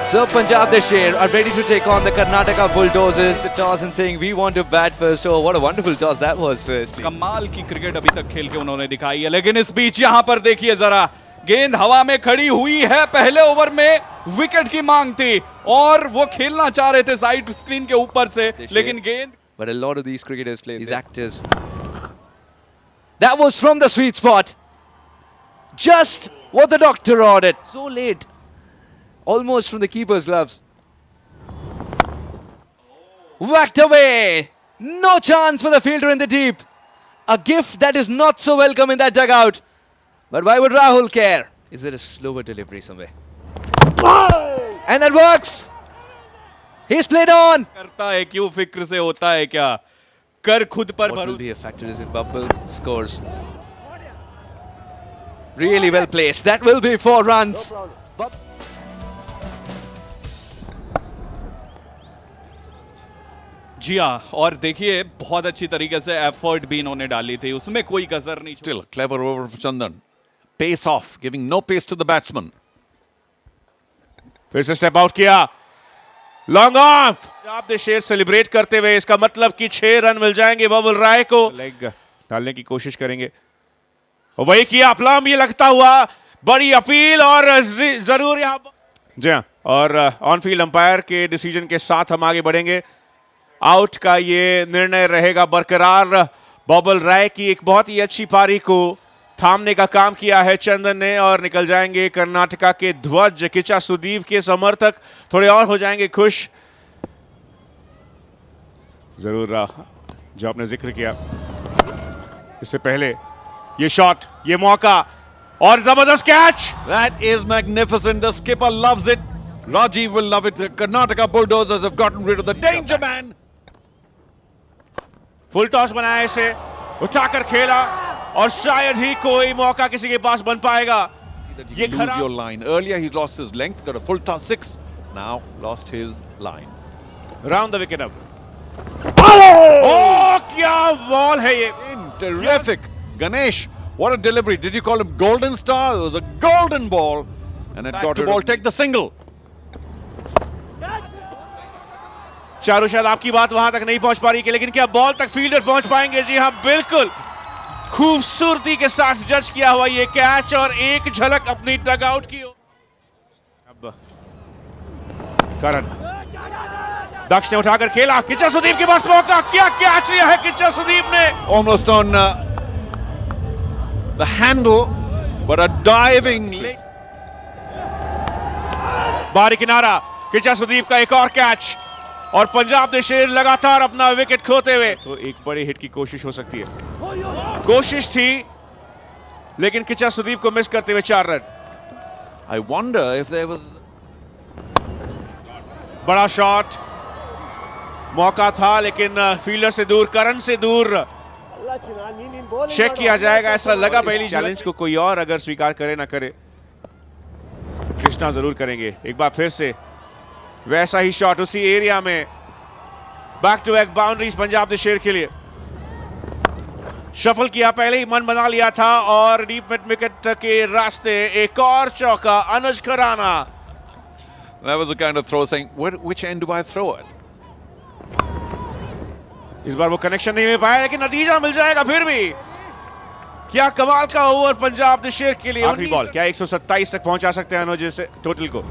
So Punjab the Sher are ready to take on the Karnataka Bulldozers. Toss and saying we want to bat first. Oh, what a wonderful toss that was first. कमाल की cricket अभी तक खेल के उन्होंने दिखाई है, लेकिन इस बीच यहाँ पर देखिए जरा, गेंद हवा में खड़ी हुई है। पहले ओवर में विकेट की मांग थी और वो खेलना चाह रहे थे साइड स्क्रीन के ऊपर से, लेकिन गेंद। But a lot of these cricketers play these actors. That was from the sweet spot. Just what the doctor ordered. So late. Almost from the keeper's gloves. Whacked away. No chance for the fielder in the deep. A gift that is not so welcome in that dugout. But why would Rahul care? Is there a slower delivery somewhere? And that works. He's played on. करता है क्यों, फिक्र से होता है क्या, कर खुद पर What will भरोसा। be a factor is if Bubble scores. Really well placed. That will be 4 runs. जी हाँ, और देखिए बहुत अच्छी तरीके से एफर्ट भी इन्होंने डाली थी, उसमें कोई कसर नहीं। Still, clever over for Chandan. Pace off, giving no pace to the batsman. फिर से स्टेप आउट किया, लॉन्ग ऑफ। पंजाब ने शेर सेलिब्रेट करते हुए, इसका मतलब कि 6 रन मिल जाएंगे बबल राय को। लेग डालने की कोशिश करेंगे और वही किया, प्लम ये लगता हुआ, बड़ी अपील और जरूर यहाँ। जी हाँ, और ऑन फील्ड अंपायर के डिसीजन के साथ हम आगे बढ़ेंगे। आउट का ये निर्णय रहेगा बरकरार। बबल राय की एक बहुत ही अच्छी पारी को थामने का काम किया है चंदन ने, और निकल जाएंगे कर्नाटका के ध्वज। किचा सुदीप के समर्थक थोड़े और हो जाएंगे खुश। जरूर जो आपने जिक्र किया इससे पहले, ये शॉट, ये मौका और जबरदस्त catch. That is magnificent. The skipper loves it. Rajiv will love it. The Karnataka Bulldozers have gotten rid of the danger man. Full toss बनाया, इसे उठाकर खेला और शायद ही कोई मौका किसी के पास बन पाएगा। You lose your line. Earlier he lost his length, got a full toss 6. Now lost his line. Round the wicket अब। ओह क्या बॉल है ये। Terrific. Ganesh, what a delivery. Did you call him Golden Star? It was a golden ball. And it got to ball. Take the single. Charu, शायद आपकी बात वहां तक नहीं पहुंच पा रही, लेकिन क्या बॉल तक फील्डर पहुंच पाएंगे? जी हाँ, बिल्कुल खूबसूरती के साथ जज किया हुआ ये कैच, और एक झलक अपनी डग आउट की। अब करण, दक्ष ने उठाकर खेला, किचा सुदीप के पास मौका, क्या कैच लिया है किचा सुदीप ने। Almost on the handle, but a diving leg. बाहरी किनारा, किचा सुदीप का एक और कैच, और पंजाब ने शेर लगातार अपना विकेट खोते हुए। तो एक बड़ी हिट की कोशिश हो सकती है, कोशिश थी, लेकिन किचा सुदीप को मिस करते हुए 4 run. I wonder if there was बड़ा शॉट, मौका था, लेकिन फील्डर से दूर, करण से दूर। चेक किया जाएगा, ऐसा लगा पहली चैलेंज को कोई और अगर स्वीकार करे ना करे, कृष्णा जरूर करेंगे। एक बार फिर से वैसा ही शॉट उसी एरिया में, back to back boundaries Punjab ने शेर के लिए। शफल किया, पहले ही मन बना लिया था, और डीप मिड विकेट के रास्ते एक और चौका, अनुज Khurana. that was the kind of throw saying, which end do I throw it? इस बार वो कनेक्शन नहीं मिल पाया, लेकिन नतीजा मिल जाएगा फिर भी। क्या कमाल का ओवर पंजाब ने शेर के लिए। आखिरी बॉल, क्या 127 तक पहुंचा सकते हैं अनुज से टोटल को।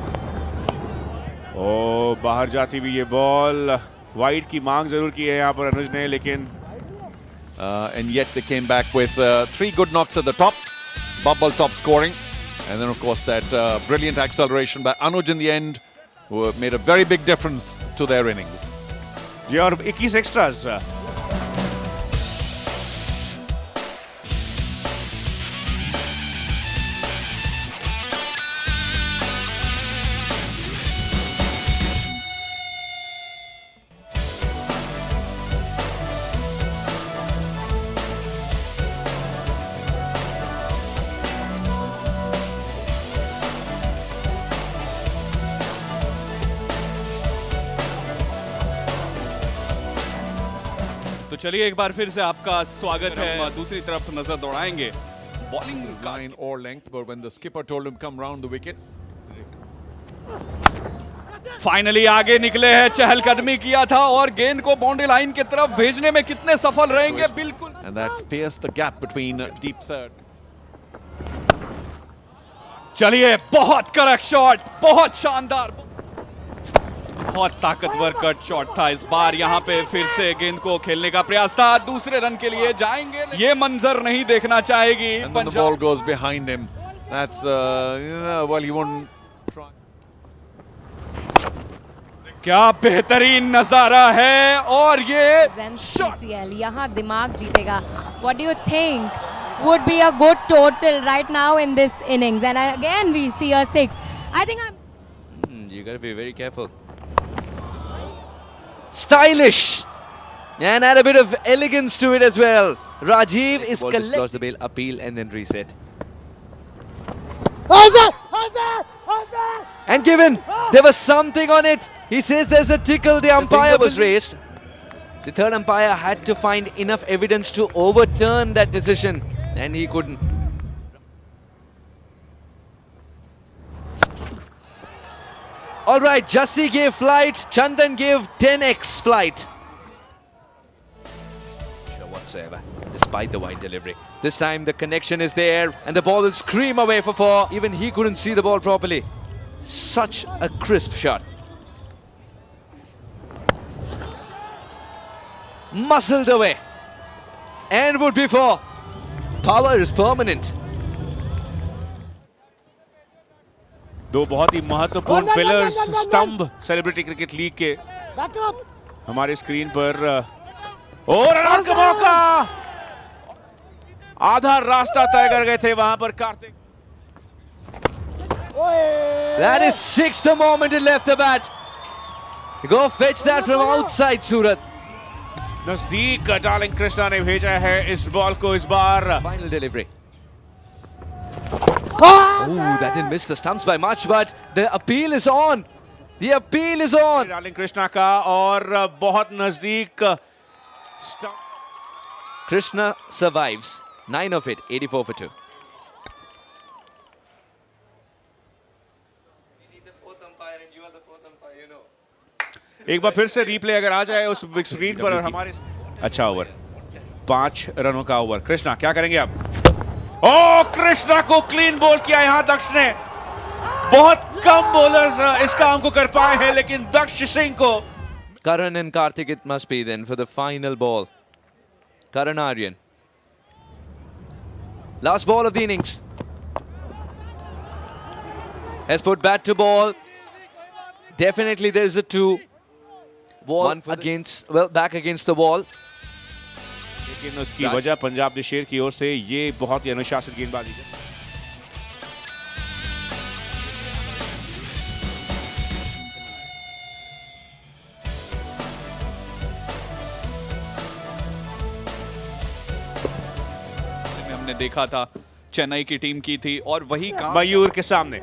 ओ बाहर जाती हुई ये बॉल, वाइड की मांग जरूर की है यहाँ पर अनुज ने, लेकिन And yet they came back with 3 good knocks at the top. Bubble top scoring. And then of course that brilliant acceleration by Anuj in the end, who made a very big difference to their innings. जी, और 21 extras. तो चलिए एक बार फिर से आपका स्वागत है। दूसरी तरफ नजर दौड़ाएंगे Bowling line or length, but when the skipper told him come round the wickets, finally आगे निकले हैं, चहलकदमी किया था और गेंद को बाउंड्री लाइन की तरफ भेजने में कितने सफल रहेंगे। बिल्कुल, And that pierced the gap between deep third. चलिए, बहुत करेक्ट शॉट, बहुत शानदार, बहुत ताकतवर कट शॉट था। इस बार यहाँ पे फिर से गेंद को खेलने का प्रयास था, दूसरे रन के लिए जाएंगे, ये मंजर नहीं देखना चाहेगी And then the Punjab. ball goes behind him. That's, well, he won't try. क्या बेहतरीन नजारा है और ये शॉट। CCL यहाँ दिमाग जीतेगा. What do you think would be a good total right now in this innings? And again we see a 6. I think You gotta be very careful. Stylish and add a bit of elegance to it as well. Rajiv is collecting the bail, appeal and then reset. And given, there was something on it. He says there's a tickle. The umpire was raised. The third umpire had to find enough evidence to overturn that decision, and he couldn't. All right, Jassi gave flight. Chandan gave 10x flight. Sure whatsoever, despite the wide delivery. This time the connection is there, and the ball will scream away for 4. Even he couldn't see the ball properly. Such a crisp shot. Muscled away. And would be 4. Power is permanent. दो बहुत ही महत्वपूर्ण pillars, स्तंभ celebrity cricket league के हमारे screen पर। और run का मौका, आधा रास्ता तय कर गए थे वहां पर Kartik. That is 6th the moment he left the bat. Go fetch that from outside Surat. नजदीक डार्लिंग कृष्णा ने भेजा है इस बॉल को इस बार। Final delivery. Oh, that didn't miss the stumps by much, but the appeal is on. The appeal is on. Darling Krishna का और बहुत नजदीक stump. Krishna survives. 9 of it, 84 for 2. We need the 4th umpire and you are the 4th umpire, you know. एक बार फिर से replay अगर आ जाए उस बिग स्क्रीन पर और हमारे अच्छा ओवर, 5 रनों का ओवर। कृष्णा क्या करेंगे आप? ओ कृष्णा को क्लीन बॉल किया यहां दक्ष ने। बहुत कम बॉलर्स इस काम को कर पाए हैं, लेकिन दक्ष सिंह को। Karan and Karthik it must be then for the final ball. Karan Aryan. Last ball of the innings. Has put bat to ball. Definitely there is a 2. One against, well, back against the wall. लेकिन उसकी वजह Punjab the शेर की ओर से ये बहुत ही अनुशासित गेंदबाजी है। हमने देखा था चेन्नई की टीम की थी और वही काम मयूर के सामने,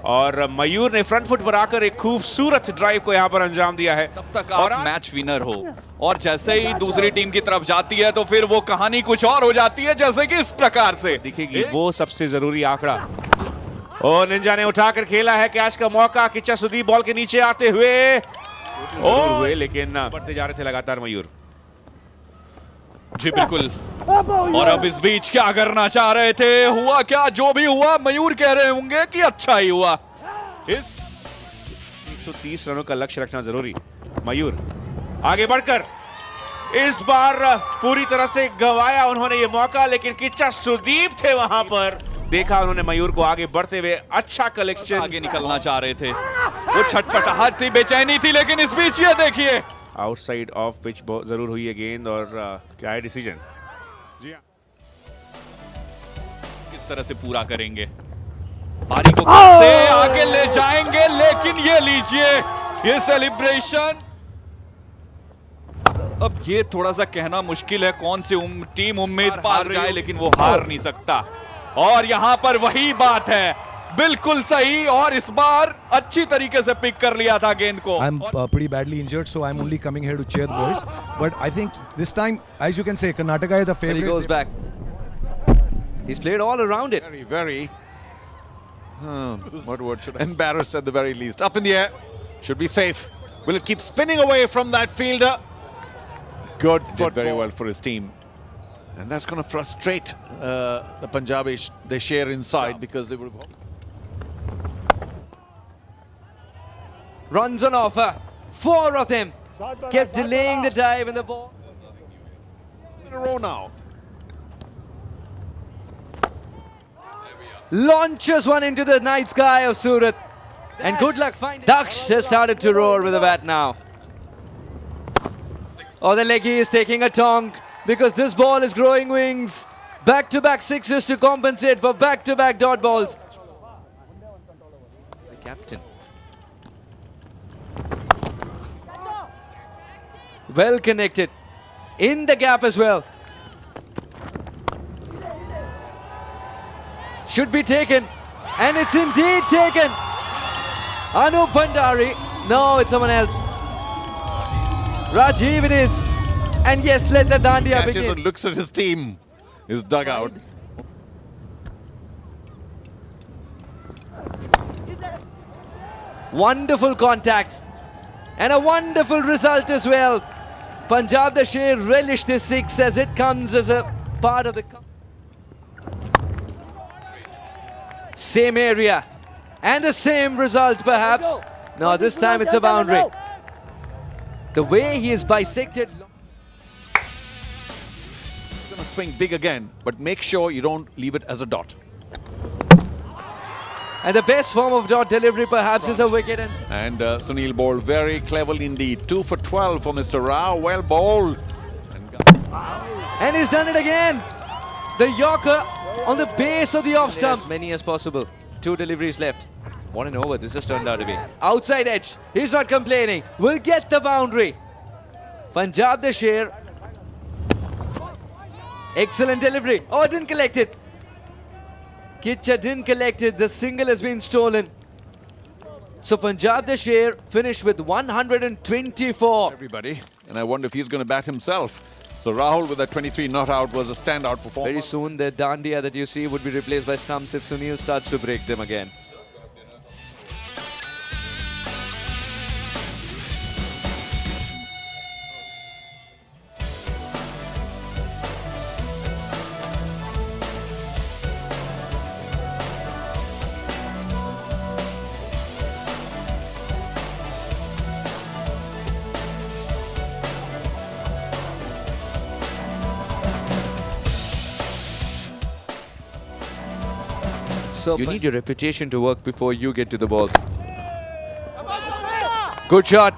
और मयूर ने फ्रंट फुट पर आकर एक खूबसूरत ड्राइव को यहां पर अंजाम दिया है। तब तक आप मैच विनर हो और जैसे ही दूसरी टीम की तरफ जाती है तो फिर वो कहानी कुछ और हो जाती है, जैसे कि इस प्रकार से दिखेगी वो सबसे जरूरी आंकड़ा। और निंजा ने उठाकर खेला है कैच का मौका। किच्चा सुदीप बॉल के नीचे आते हुए हुए, लेकिन बढ़ते जा रहे थे लगातार मयूर। जी बिल्कुल। और अब इस बीच क्या करना चाह रहे थे, हुआ क्या? जो भी हुआ मयूर कह रहे होंगे कि अच्छा ही हुआ। इस 130 रनों का लक्ष्य रखना जरूरी। मयूर आगे बढ़कर इस बार पूरी तरह से गंवाया उन्होंने ये मौका, लेकिन किच्चा सुदीप थे वहां पर। देखा उन्होंने मयूर को आगे बढ़ते हुए, अच्छा कलेक्शन। आगे निकलना चाह रहे थे, वो छटपटाहट थी, बेचैनी थी, लेकिन इस बीच ये देखिए आउटसाइड ऑफ पिच जरूर हुई है गेंद। और क्या है डिसीजन? जी हाँ, किस तरह से पूरा करेंगे, पारी को कैसे आगे ले जाएंगे, लेकिन ये लीजिए ये सेलिब्रेशन। अब ये थोड़ा सा कहना मुश्किल है कौन सी टीम उम्मीद पार जाए, लेकिन वो हार नहीं सकता। और यहां पर वही बात है, बिल्कुल सही, और इस बार अच्छी तरीके से पिक कर लिया था गेंद को। I'm pretty badly injured, so I'm only coming here to cheer the boys. But I think this time, as you can say, Karnataka is the There he favorite. goes back. He's played all around it. Very, what word should I? Embarrassed at the very least. Up in the air. Should be safe. Will it keep spinning away from that fielder? Good foot. Very well for his team. And that's going to frustrate the Punjabi. They share inside because they will. Runs on offer. 4 of them. Kept delaying the dive and the ball. In a row now. Launches one into the night sky of Surat. And good luck finding. Daksh has started to roar with the bat now. Oh, the leggy is taking a tonk because this ball is growing wings. Back-to-back sixes to compensate for back-to-back dot balls. The captain. Well connected. In the gap as well. Should be taken. And it's indeed taken. Anu Bhandari. No, it's someone else. Rajiv it is. And yes, let the Dandiya Catches begin. and looks at his team. His dugout. Wonderful contact. And a wonderful result as well. Punjab the Sher relish this 6 as it comes as a part of the... Same area. And the same result perhaps. No, this time it's a boundary. The way he is bisected. He's going to swing big again, but make sure you don't leave it as a dot. And the best form of dot delivery perhaps is a wicket. And Sunil bowled very cleverly indeed. 2 for 12 for Mr. Rao. Well bowled. And he's done it again. The Yorker on the base of the off stump. As many as possible. 2 deliveries left. What an over this has turned out to be. Outside edge. He's not complaining. Will get the boundary. Punjab the Sher. Excellent delivery. Oh, didn't collect it. Kitcha didn't collect it. The single has been stolen. So Punjab the Sher finished with 124. Everybody. And I wonder if he's going to bat himself. So Rahul with that 23 not out was a standout performance. Very soon the Dandiya that you see would be replaced by stumps if Sunil starts to break them again. So you need your reputation to work before you get to the ball. Good shot.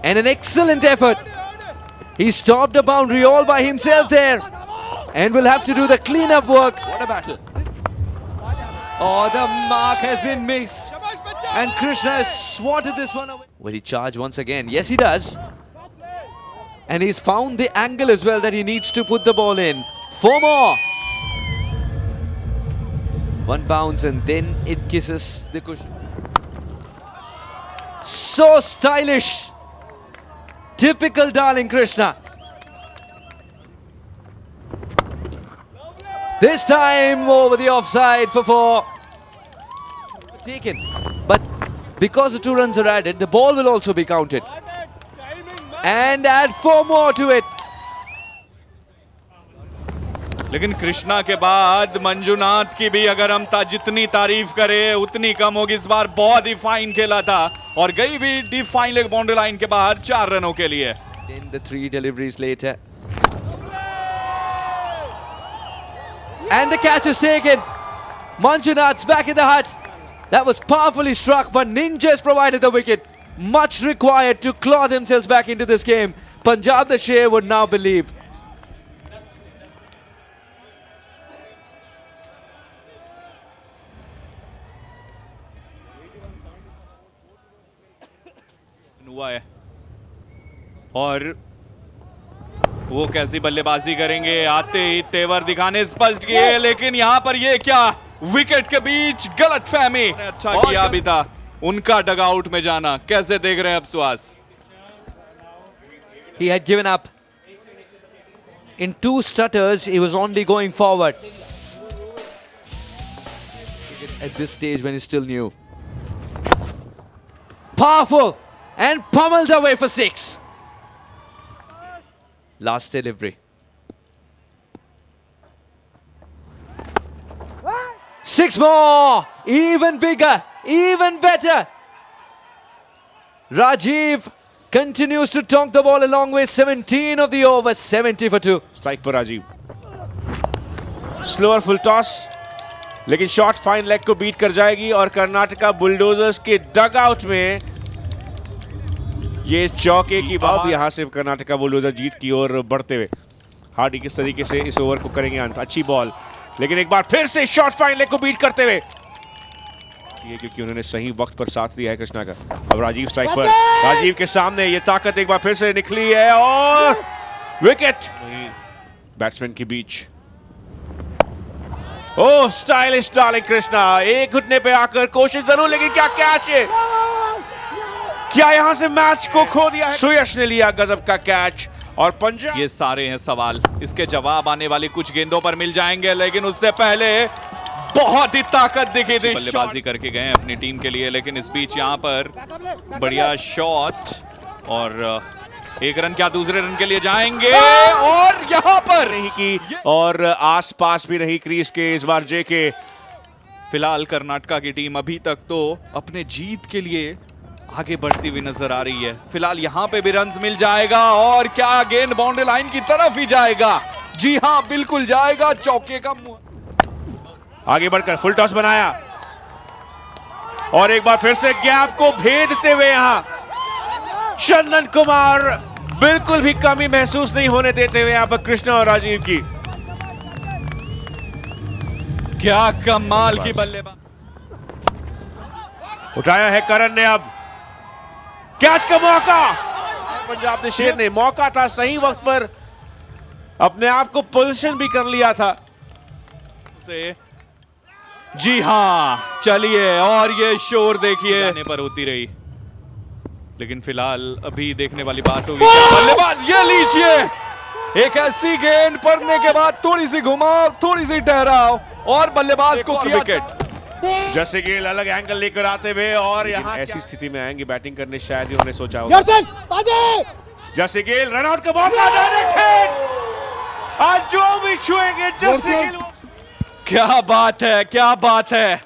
And an excellent effort. He stopped the boundary all by himself there. And will have to do the cleanup work. What a battle. Oh, the mark has been missed. And Krishna has swatted this one away. Will he charge once again? Yes, he does. And he's found the angle as well that he needs to put the ball in. 4 more. 1 bounce and then it kisses the cushion. So stylish. Typical Darling Krishna. This time over the offside for 4. Taken. But because the 2 runs are added, the ball will also be counted. And add 4 more to it. लेकिन कृष्णा के बाद मंजुनाथ की भी अगर हम जितनी तारीफ करें उतनी कम होगी। इस बार बहुत ही फाइन खेला था और गई भी deep fine leg boundary line के बाहर 4 रनों के लिए। In the 3 deliveries later. And the catch is taken. Manjunath's back in the hut. That was powerfully struck, but Ninjas provided the wicket. Much required to claw themselves back into this game. Punjab the Sher would now believe. हुआ है और वो कैसी बल्लेबाजी करेंगे, आते ही तेवर दिखाने स्पष्ट किए, लेकिन यहां पर ये क्या, विकेट के बीच गलतफहमी। अच्छा किया भी था उनका डगआउट में जाना। कैसे देख रहे हैं अब Suhas? He had given up. In 2 stutters, he was only going forward. At this stage when he's still new. powerful and pummeled away for 6. Last delivery. 6 more, even bigger, even better. Rajiv continues to tonk the ball a long way. 17 of the over, 70 for 2. Strike पर Rajiv, slower full toss, लेकिन shot fine leg को beat कर जाएगी और Karnataka bulldozers के डग out में ये चौके की बात। यहां से कर्नाटका बुलडोजर जीत की ओर बढ़ते हुए हार्डी किस तरीके से इस ओवर को करेंगे अंत। अच्छी बॉल, लेकिन एक बार फिर से शॉट फाइन लेग को बीट करते हुए, ये क्योंकि उन्होंने सही वक्त पर साथ दिया है कृष्णा का। अब राजीव स्ट्राइक पर, राजीव के सामने ये ताकत एक बार फिर से निकली है और विकेट बैट्समैन के बीच। ओह, स्टाइलिश डार्लिंग कृष्णा, एक घुटने पे आकर कोशिश जरूर, लेकिन क्या कैच है, क्या यहां से मैच को खो दिया है। सुयश ने लिया गजब का कैच और पंजाब। ये सारे हैं सवाल, इसके जवाब आने वाली कुछ गेंदों पर मिल जाएंगे, लेकिन उससे पहले बहुत ही ताकत दिखी थी। बल्लेबाजी करके गए अपनी टीम के लिए, लेकिन इस बीच यहां पर बढ़िया शॉट और एक रन क्या दूसरे रन के लिए जाएंगे और यहां पर नहीं की और आसपास भी नहीं क्रीज के इस बार जेके। फिलहाल कर्नाटका की टीम अभी तक तो अपने जीत के लिए आगे बढ़ती हुई नजर आ रही है। फिलहाल यहां पे भी रन्स मिल जाएगा और क्या गेंद बाउंड्री लाइन की तरफ ही जाएगा। जी हां, बिल्कुल जाएगा, चौके का मुंह। आगे बढ़कर फुल टॉस बनाया और एक बार फिर से गैप को भेदते हुए यहां चंदन कुमार बिल्कुल भी कमी महसूस नहीं होने देते हुए यहां पर कृष्णा और राजीव की। क्या कमाल की बल्लेबाजी उठाया है करण ने, अब कैच का मौका। पंजाब ने शेर ने मौका था, सही वक्त पर अपने आप को पोजीशन भी कर लिया था। से जी हां, चलिए, और ये शोर देखिए आने पर होती रही, लेकिन फिलहाल अभी देखने वाली बात होगी बल्लेबाज। ये लीजिए, एक ऐसी गेंद पड़ने के बाद थोड़ी सी घुमाव, थोड़ी सी ठहराव और बल्लेबाज को किया विकेट। जैसे गेल अलग एंगल लेकर आते हुए और यहाँ ऐसी स्थिति में आएंगे बैटिंग करने, शायद ही उन्होंने सोचा होगा। जैसे गेल रन आउट का मौका, डायरेक्ट हिट। आज जो भी छुएंगे जैसे गेल। क्या बात है, क्या बात है,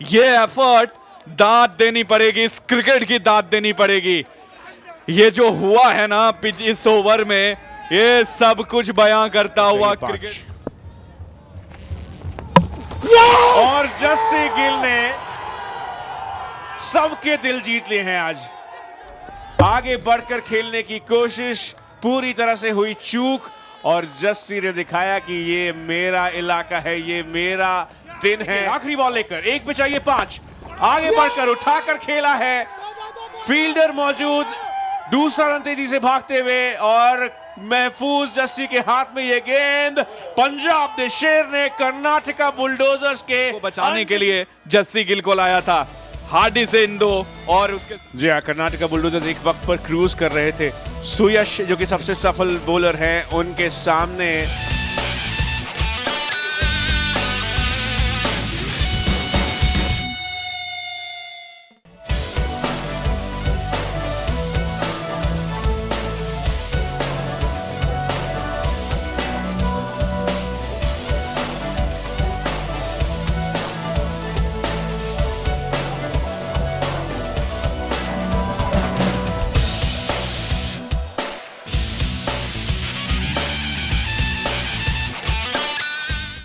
ये एफर्ट दाद देनी पड़ेगी, इस क्रिकेट की दाद देनी पड़ेगी। ये जो हुआ है ना पिच इस ओवर में, ये सब कुछ बयां करता हुआ क्रिकेट। और जस्सी गिल ने सबके दिल जीत लिए हैं आज। आगे बढ़कर खेलने की कोशिश पूरी तरह से हुई चूक और जस्सी ने दिखाया कि ये मेरा इलाका है, ये मेरा दिन है। आखिरी बॉल लेकर एक पे चाहिए 5, आगे बढ़कर उठाकर खेला है, फील्डर मौजूद, दूसरा रन तेजी से भागते हुए और महफूज जस्सी के हाथ में ये गेंद। पंजाब ने शेर ने कर्नाटका बुलडोजर्स के बचाने के लिए जस्सी गिल को लाया था, हार्डी से इंदो और उसके। जी हाँ, कर्नाटका बुलडोजर्स एक वक्त पर क्रूज कर रहे थे। सुयश जो कि सबसे सफल बॉलर हैं, उनके सामने